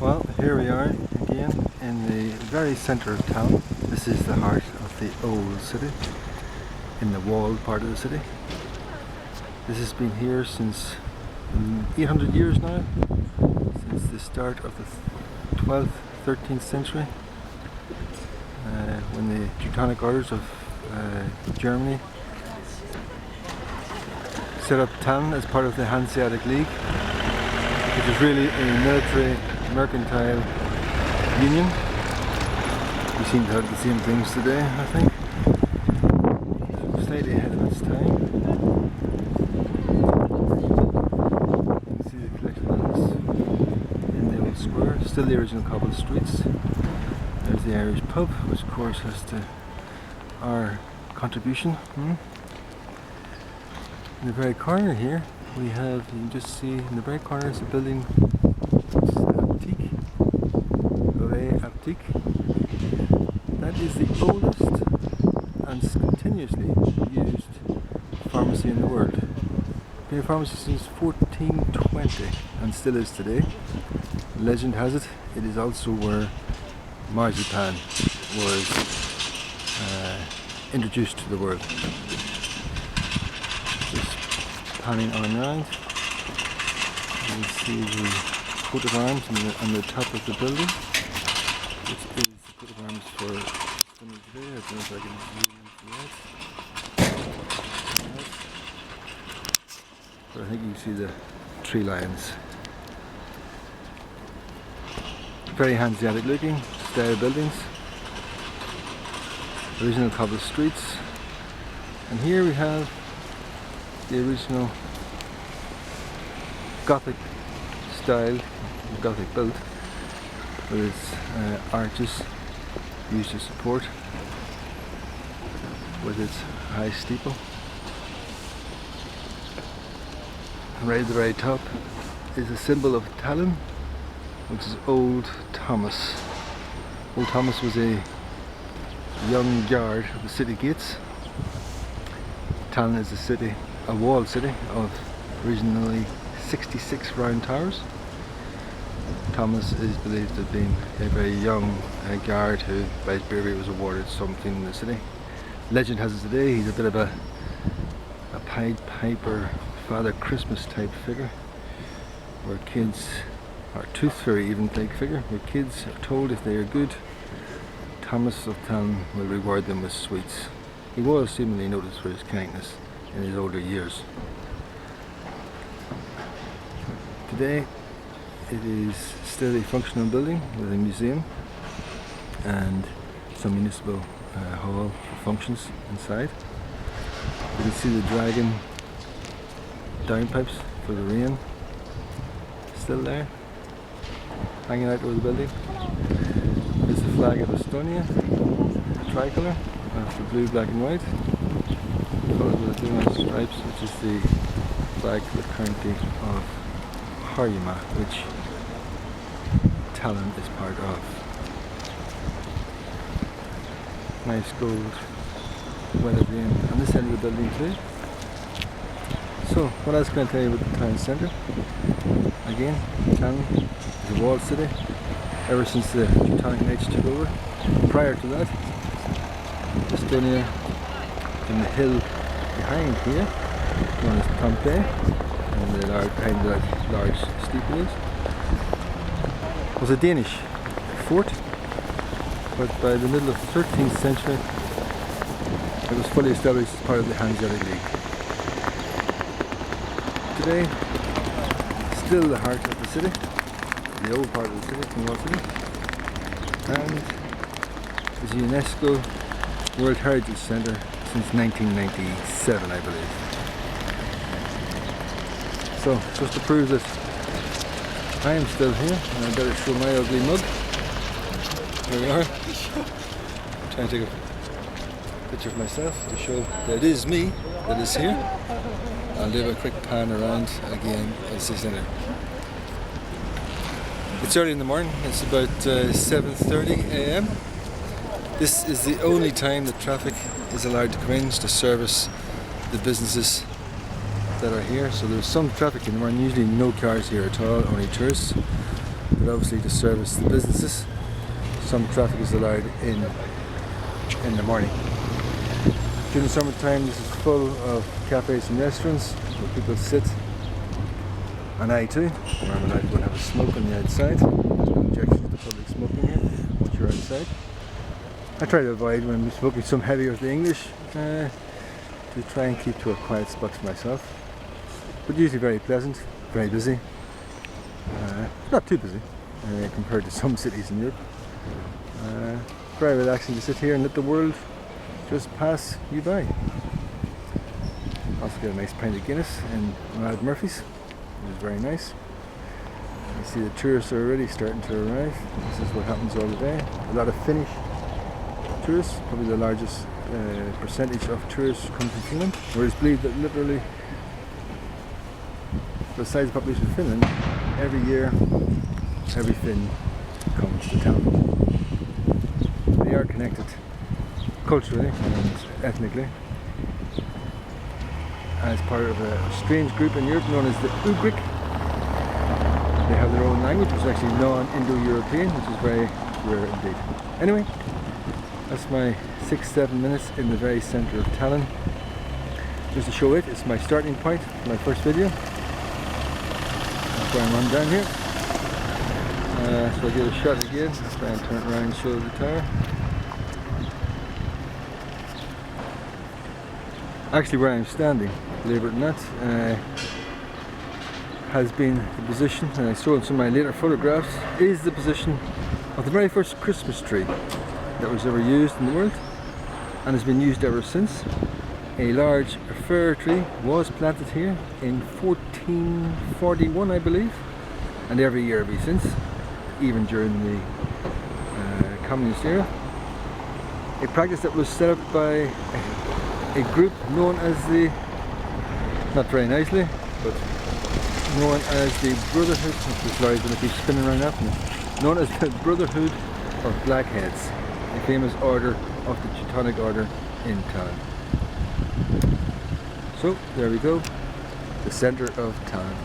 Well, here we are again in the very centre of town. This is the heart of the old city, in the walled part of the city. This has been here since 800 years now, since the start of the 12th, 13th century, when the Teutonic Orders of Germany set up Tallinn as part of the Hanseatic League, which is really a military mercantile union. We seem to have the same things today, I think. Slightly ahead of its time. You can see the collectibles in the old square. Still the original cobbled streets. There's the Irish pub, which of course has to our contribution. In the very corner here, we have, you can just see in the very corner is a building, which is That is the oldest and continuously used pharmacy in the world. Been a pharmacy since 1420 and still is today. Legend has it, it is also where marzipan was introduced to the world. Just panning on around, you can see the coat of arms on the top of the building, which is the coat of arms for today. I don't know if I can zoom into that. But I think you can see the tree lions. Very Hanseatic looking, style buildings, original cobbled streets, and here we have the original Gothic style, Gothic built, with its arches used to support, with its high steeple. And right at the very top is a symbol of Tallinn, which is Old Thomas. Old Thomas was a young guard of the city gates. Tallinn is a walled city of originally 66 round towers. Thomas is believed to have been a very young guard who, by his bravery, was awarded something in the city. Legend has it today he's a bit of a Pied Piper, Father Christmas type figure, where kids, or Tooth Fairy even type figure, where kids are told if they are good, Thomas of Tallinn will reward them with sweets. He was seemingly noticed for his kindness in his older years. Today it is still a functional building with a museum and some municipal hall for functions inside. You can see the dragon downpipes for the rain still there, hanging out over the building. There's the flag of Estonia, the tricolour of the blue, black and white, followed with the blue and stripes, which is the flag of the county of Harjuma, which Tallinn is part of. Nice gold weathered rain on this end of the building too. So, what else can I tell you about the town centre? Again, Tallinn is a walled city ever since the Teutonic Knights took over. Prior to that, Estonia, in the hill behind here, known as Tampere, and behind that large steeple was a Danish fort, but by the middle of the 13th century it was fully established as part of the Hanseatic League. Today, still the heart of the city, the old part of the city, the old city, and is a UNESCO World Heritage Centre since 1997, I believe. So, just to prove that I am still here, and I better show my ugly mug. Here we are. I'm trying to take a picture of myself to show that it is me that is here. I'll do a quick pan around again as the centre. It's early in the morning, it's about 7:30 AM. This is the only time that traffic is allowed to come in to service the businesses that are here. So there's some traffic in the morning, usually no cars here at all, only tourists. but obviously to service the businesses. Some traffic is allowed in the morning. During the summertime, this is full of cafes and restaurants where people sit, and I too, where I'm allowed to go and have a smoke on the outside. There's no objection to public smoking here once you're outside. I try to avoid, when I'm smoking, some heavier with the English, to try and keep to a quiet spot for myself. But usually very pleasant, very busy. Not too busy compared to some cities in Europe. Very relaxing to sit here and let the world just pass you by. Also get a nice pint of Guinness in Mad Murphy's, which is very nice. You see the tourists are already starting to arrive. This is what happens all the day. A lot of Finnish tourists, probably the largest percentage of tourists come from Finland, whereas believe that literally the size of the population of Finland, every year every Finn comes to town. They are connected culturally and ethnically as part of a strange group in Europe known as the Ugric. They have their own language, which is actually non-Indo-European, which is very rare indeed. Anyway, that's my 6-7 minutes in the very centre of Tallinn. Just to show it's my starting point for my first video. That's where I'm on down here. So I'll give it a shot again. Try and turn it around and show the tower. Actually, where I'm standing, believe it or not, has been the position, and I saw in some of my later photographs, is the position of the very first Christmas tree that was ever used in the world, and has been used ever since. A large fir tree was planted here in 1441, I believe, and every year ever since, even during the communist era. A practice that was set up by a group known as the, not very nicely, but known as the Brotherhood, this lorry's going to keep spinning around after me, known as the Brotherhood of Blackheads, a famous order of the Teutonic Order in Tallinn. So there we go, the centre of Tallinn.